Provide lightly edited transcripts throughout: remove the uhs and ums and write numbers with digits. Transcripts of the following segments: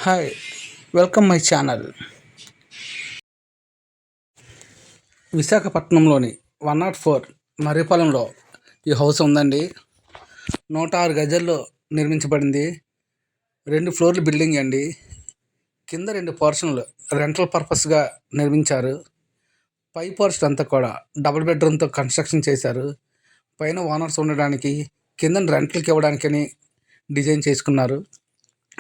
Hi, welcome my channel. విశాఖపట్నంలోని 104 మర్రిపాలెంలో ఈ house ఉందండి. 106 గజాల్లో నిర్మించబడింది. 2 ఫ్లోర్ల బిల్డింగ్ అండి. కింద 2 పోర్షన్లు రెంటల్ పర్పస్గా నిర్మించారు. పై పోర్షన్ అంతా కూడా డబుల్ బెడ్రూమ్తో కన్స్ట్రక్షన్ చేశారు. పైన ఓనర్స్ ఉండడానికి, కింద రెంట్లకి ఇవ్వడానికని డిజైన్ చేసుకున్నారు.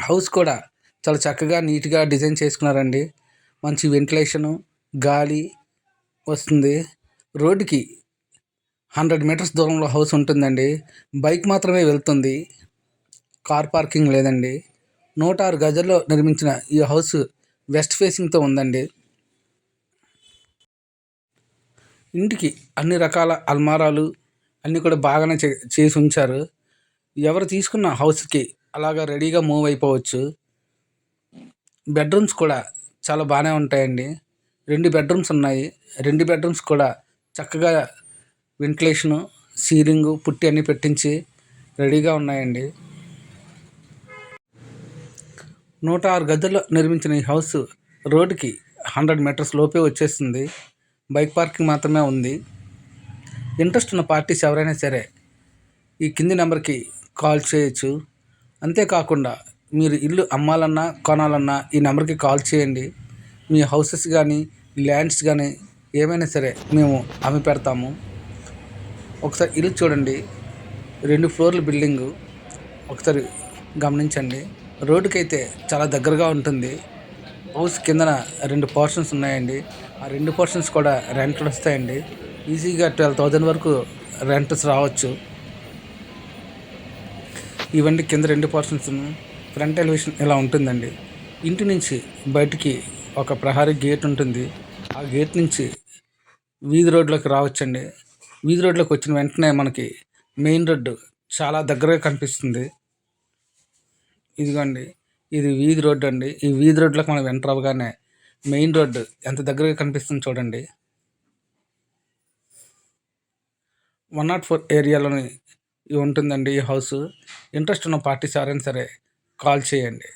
హౌస్ కూడా చాలా చక్కగా నీట్గా డిజైన్ చేసుకున్నారండి. మంచి వెంటిలేషను, గాలి వస్తుంది. రోడ్డుకి 100 మీటర్స్ దూరంలో హౌస్ ఉంటుందండి. బైక్ మాత్రమే వెళ్తుంది, కార్ పార్కింగ్ లేదండి. 106 గజాల్లో నిర్మించిన ఈ హౌస్ వెస్ట్ ఫేసింగ్తో ఉందండి. ఇంటికి అన్ని రకాల అల్మారాలు అన్నీ కూడా బాగానే చేసి ఉంచారు. ఎవరు తీసుకున్న హౌస్కి అలాగా రెడీగా మూవ్ అయిపోవచ్చు. బెడ్రూమ్స్ కూడా చాలా బాగానే ఉంటాయండి. 2 బెడ్రూమ్స్ ఉన్నాయి. 2 బెడ్రూమ్స్ కూడా చక్కగా వెంటిలేషను, సీలింగు, పుట్టి అన్నీ పెట్టించి రెడీగా ఉన్నాయండి. 106 గదుల్లో నిర్మించిన ఈ హౌస్ రోడ్డుకి 100 మీటర్స్ లోపే వచ్చేస్తుంది. బైక్ పార్కింగ్ మాత్రమే ఉంది. ఇంట్రెస్ట్ ఉన్న పార్టీస్ ఎవరైనా సరే ఈ కింది నెంబర్కి కాల్ చేయొచ్చు. అంతేకాకుండా మీరు ఇల్లు అమ్మాలన్నా కొనాలన్నా ఈ నెంబర్కి కాల్ చేయండి. మీ హౌసెస్ కానీ ల్యాండ్స్ కానీ ఏమైనా సరే మేము అమ్మి పెడతాము. ఒకసారి ఇల్లు చూడండి. 2 ఫ్లోర్ల బిల్డింగు ఒకసారి గమనించండి. రోడ్డుకి అయితే చాలా దగ్గరగా ఉంటుంది. హౌస్ కిందన 2 పోర్షన్స్ ఉన్నాయండి. ఆ 2 పోర్షన్స్ కూడా రెంట్లు వస్తాయండి. ఈజీగా 12,000 వరకు రెంట్స్ రావచ్చు. ఇవన్నీ కింద 2 పోర్షన్స్. ఫ్రంట్ ఎలివేషన్ ఇలా ఉంటుందండి. ఇంటి నుంచి బయటికి ఒక ప్రహరీ గేట్ ఉంటుంది. ఆ గేట్ నుంచి వీధి రోడ్లోకి రావచ్చండి. వీధి రోడ్లోకి వచ్చిన వెంటనే మనకి మెయిన్ రోడ్డు చాలా దగ్గరగా కనిపిస్తుంది. ఇదిగోండి, ఇది వీధి రోడ్డు అండి. ఈ వీధి రోడ్లోకి మనం ఎంటర్ అవ్వగానే మెయిన్ రోడ్డు ఎంత దగ్గరగా కనిపిస్తుంది చూడండి. 104 ఏరియాలోని ఉంటుందండి ఈ హౌస్. ఇంట్రెస్ట్ ఉన్న పార్టీస్ ఎవరైనా సరే కాల్ చేయండి.